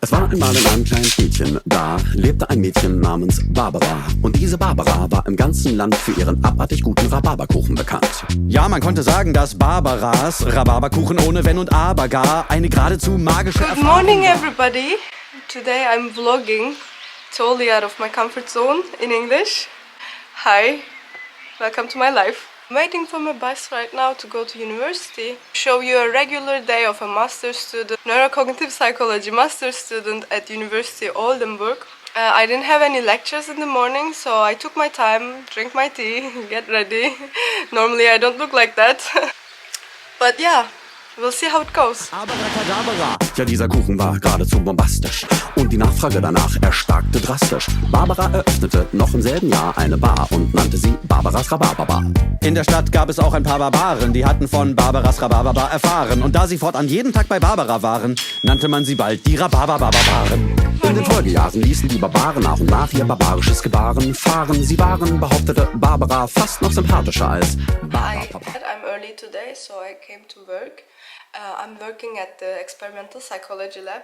Es war einmal in einem kleinen Städtchen, da lebte ein Mädchen namens Barbara. Und diese Barbara war im ganzen Land für ihren abartig guten Rhabarberkuchen bekannt. Ja, man konnte sagen, dass Barbaras Rhabarberkuchen ohne Wenn und Aber gar eine geradezu magische Erfahrung war. Good morning everybody. Today I'm vlogging totally out of my comfort zone in English. Hi, welcome to my life. I'm waiting for my bus right now to go to university. Show you a regular day of a master's student, neurocognitive psychology master's student at University Oldenburg. I didn't have any lectures in the morning, so I took my time, drink my tea, get ready. Normally I don't look like that. But yeah, we'll see how it goes. Abracadabra. Ja, dieser Kuchen war geradezu bombastisch. Und die Nachfrage danach erstarkte drastisch. Barbara eröffnete noch im selben Jahr eine Bar und nannte sie Barbaras Rhabarberbar. In der Stadt gab es auch ein paar Barbaren, die hatten von Barbaras Rhabarberbar erfahren. Und da sie fortan jeden Tag bei Barbara waren, nannte man sie bald die Rhabarberbarbaren. In den Folgejahren ließen die Barbaren nach und nach ihr barbarisches Gebaren fahren. Sie waren, behauptete Barbara, fast noch sympathischer als Barbara. I'm early today, so I came to work. I'm working at the experimental psychology lab.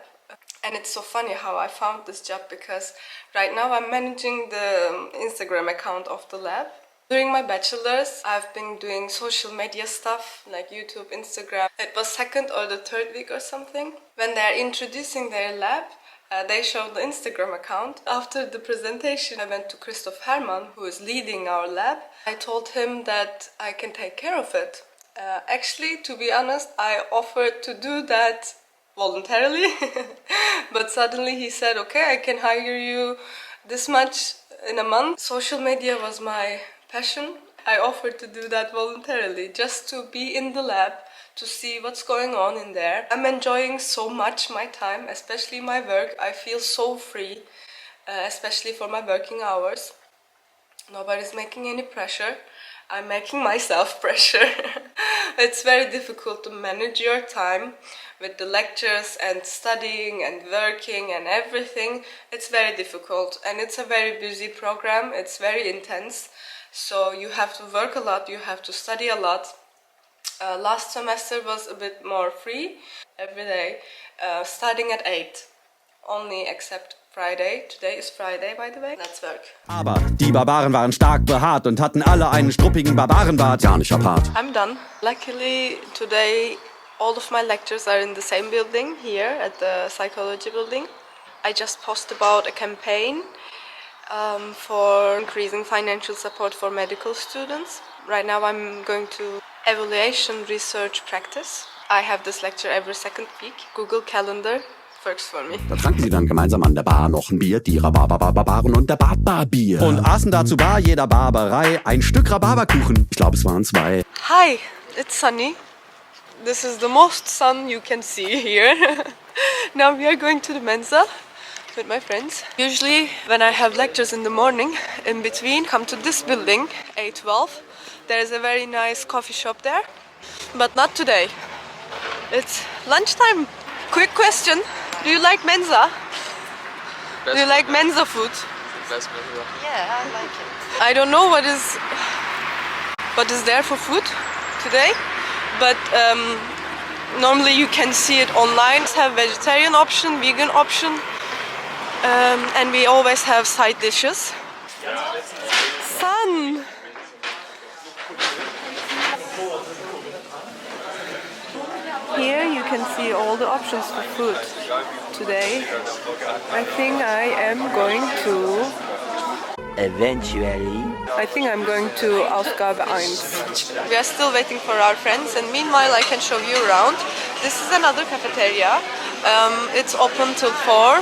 And it's so funny how I found this job because right now I'm managing the Instagram account of the lab. During my bachelor's, I've been doing social media stuff like YouTube, Instagram. It was second or the third week or something. When they're introducing their lab, they showed the Instagram account. After the presentation, I went to Christoph Hermann, who is leading our lab. I told him that I can take care of it. Actually, to be honest, I offered to do that voluntarily. But suddenly he said, okay, I can hire you this much in a month. Social media was my passion. I offered to do that voluntarily, just to be in the lab, to see what's going on in there. I'm enjoying so much my time, especially my work. I feel so free, especially for my working hours. Nobody's making any pressure. I'm making myself pressure. It's very difficult to manage your time with the lectures and studying and working and everything. It's very difficult and it's a very busy program. It's very intense. So you have to work a lot, you have to study a lot. Last semester was a bit more free every day, starting at 8, only except Friday. Today is Friday, by the way. Let's work. Aber die Barbaren waren stark behaart und hatten alle einen struppigen Barbarenbart. Gar nicht apart. I'm done. Luckily, today all of my lectures are in the same building here at the psychology building. I just posted about a campaign for increasing financial support for medical students. Right now I'm going to evaluation research practice. I have this lecture every second week. Google Calendar works for me. Da tranken sie dann gemeinsam an der Bar noch ein Bier, die Rhabarberbarbaren und der Barbarbier. Und aßen dazu bar jeder Barbarei ein Stück Rhabarberkuchen. Ich glaube, es waren 2. Hi, it's sunny. This is the most sun you can see here. Now we are going to the Mensa with my friends. Usually when I have lectures in the morning, in between, come to this building, A12. There's a very nice coffee shop there, but not today. It's lunchtime. Quick question, do you like Mensa? Do you like Mensa food? Best Mensa. Yeah, I like it. I don't know what is there for food today, but normally you can see it online. We have vegetarian option, vegan option, and we always have side dishes. Sun! Here you can see all the options for food. Today, I think I am going to... Eventually. I think I'm going to Ausgabe 1. We are still waiting for our friends, and meanwhile I can show you around. This is another cafeteria. It's open till 4.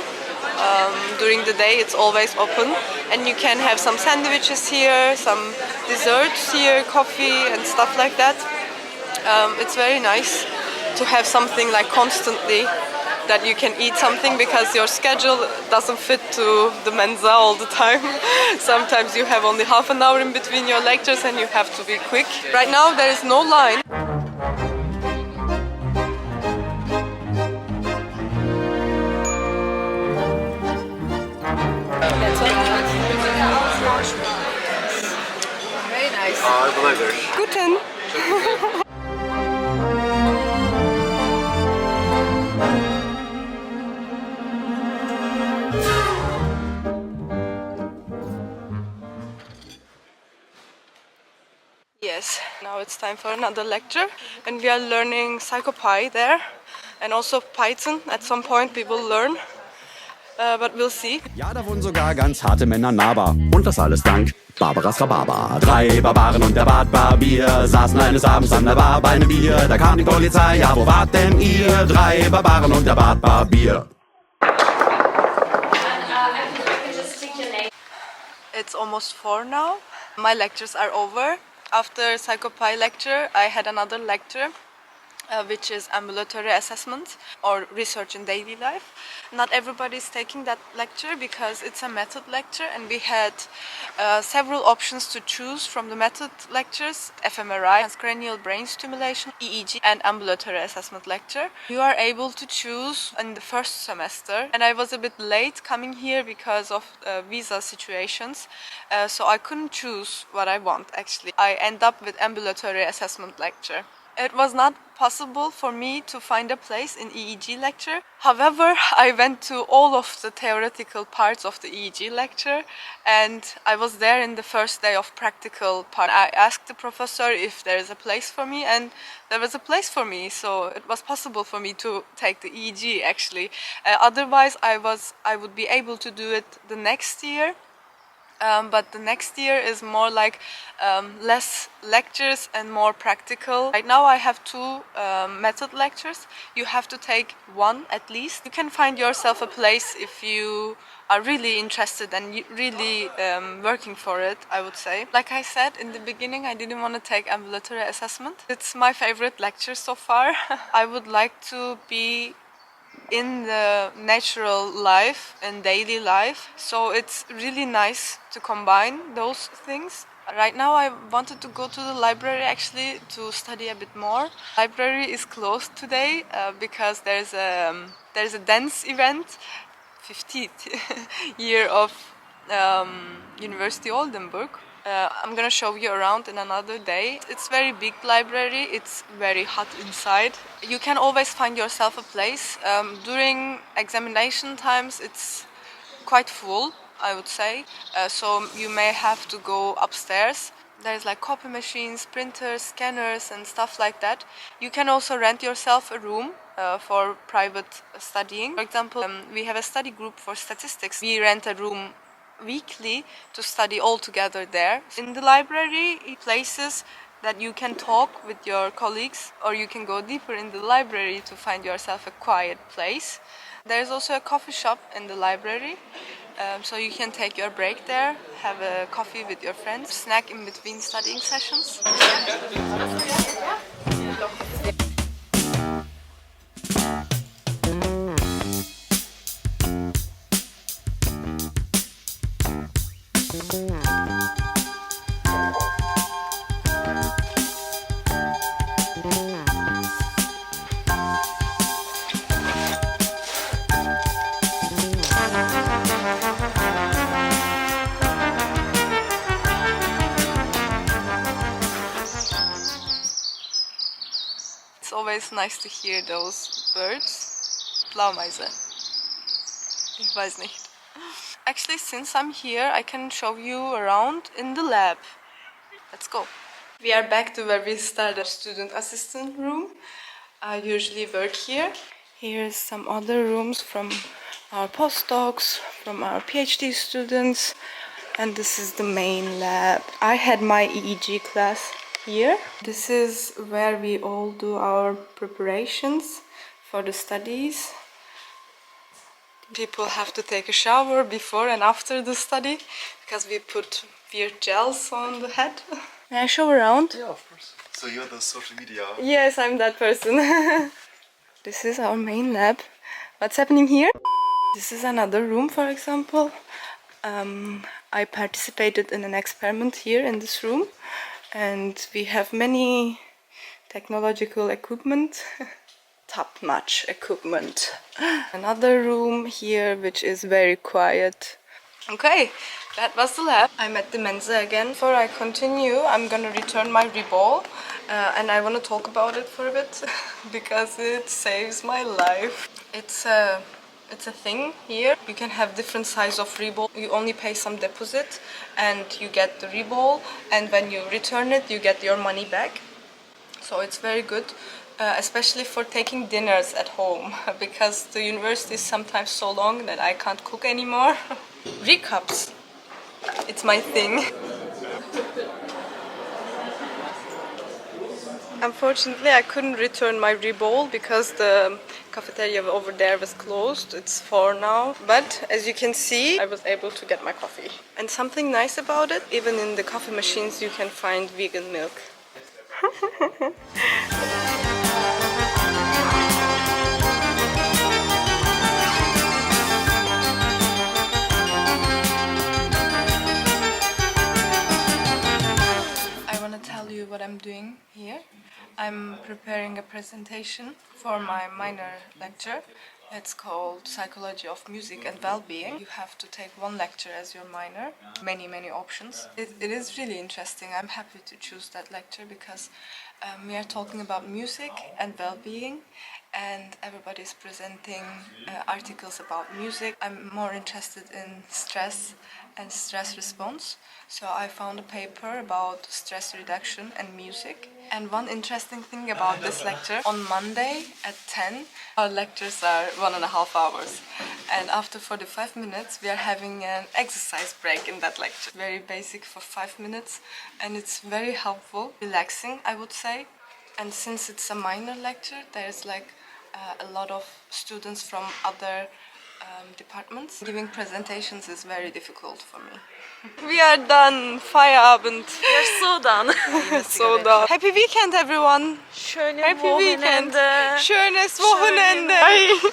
During the day it's always open, and you can have some sandwiches here, some desserts here, coffee and stuff like that. It's very nice to have something like constantly that you can eat something, because your schedule doesn't fit to the Mensa all the time. Sometimes you have only half an hour in between your lectures and you have to be quick. Right now there is no line. Very nice. Guten. it's time for another lecture, and we are learning PsychoPy there, and also Python. At some point we will learn, but we'll see. Ja, da wohnen sogar ganz harte Männer nahbar. Und das alles dank Barbaras Rhabarber. 3 Barbaren und der Bartbarbier saßen eines Abends an der Bar bei einem Bier. Da kam die Polizei, ja, wo wart denn ihr? 3 Barbaren und der Bartbarbier. It's almost 4 now. My lectures are over. After PsychoPy lecture, I had another lecture, which is ambulatory assessment or research in daily life. Not everybody is taking that lecture because it's a method lecture, and we had several options to choose from the method lectures: fMRI, transcranial brain stimulation, EEG, and ambulatory assessment lecture. You are able to choose in the first semester, and I was a bit late coming here because of visa situations, so I couldn't choose what I want actually. I end up with ambulatory assessment lecture. It was not possible for me to find a place in EEG lecture. However, I went to all of the theoretical parts of the EEG lecture, and I was there in the first day of practical part. I asked the professor if there is a place for me, and there was a place for me, so it was possible for me to take the EEG actually. Otherwise, I would be able to do it the next year. But the next year is more like less lectures and more practical. Right now I have 2 method lectures. You have to take 1 at least. You can find yourself a place if you are really interested and really working for it, I would say. Like I said in the beginning, I didn't want to take ambulatory assessment. It's my favorite lecture so far. I would like to be in the natural life and daily life, so it's really nice to combine those things. Right now I wanted to go to the library actually to study a bit more. Library is closed today because there's a dance event, 50th year of University Oldenburg. I'm gonna show you around in another day. It's very big library, it's very hot inside. You can always find yourself a place. During examination times it's quite full, I would say, so you may have to go upstairs. There's like copy machines, printers, scanners and stuff like that. You can also rent yourself a room for private studying. For example, we have a study group for statistics. We rent a room weekly to study all together there. In the library, places that you can talk with your colleagues, or you can go deeper in the library to find yourself a quiet place. There's also a coffee shop in the library, so you can take your break there, have a coffee with your friends, snack in between studying sessions. It's always nice to hear those birds. Blaumeise. Ich weiß nicht. Actually, since I'm here, I can show you around in the lab. Let's go. We are back to where we started, student assistant room. I usually work here. Here's some other rooms from our postdocs, from our PhD students, and this is the main lab. I had my EEG class here. This is where we all do our preparations for the studies. People have to take a shower before and after the study because we put weird gels on the head. May I show around? Yeah, of course. So you're the social media. Yes, I'm that person. This is our main lab. What's happening here? This is another room, for example. I participated in an experiment here in this room, and we have many technological equipment. Top-notch equipment. Another room here which is very quiet. Okay, that was the lab. I'm at the Mensa again. Before I continue, I'm gonna return my reball, and I want to talk about it for a bit because it saves my life. It's a thing here. You can have different size of reball. You only pay some deposit and you get the reball, and when you return it you get your money back. so it's very good, especially for taking dinners at home because the university is sometimes so long that I can't cook anymore. Recups, it's my thing. Unfortunately, I couldn't return my re-bowl because the cafeteria over there was closed. It's 4 now. But as you can see, I was able to get my coffee. And something nice about it, even in the coffee machines you can find vegan milk. I want to tell you what I'm doing here. I'm preparing a presentation for my minor lecture. It's called Psychology of Music and Well-Being. You have to take one lecture as your minor, many options. It is really interesting. I'm happy to choose that lecture because we are talking about music and well-being, and everybody's presenting articles about music. I'm more interested in stress and stress response, so I found a paper about stress reduction and music. And one interesting thing about this lecture, on Monday at 10, our lectures are 1.5 hours. And after 45 minutes, we are having an exercise break in that lecture. Very basic for 5 minutes, and it's very helpful, relaxing, I would say. And since it's a minor lecture, there's like a lot of students from other departments. Giving presentations is very difficult for me. We are done. Feierabend. We're so done. So done. Happy weekend, everyone. Schönes Happy weekend. Wochenende. Schönes Wochenende. Bye.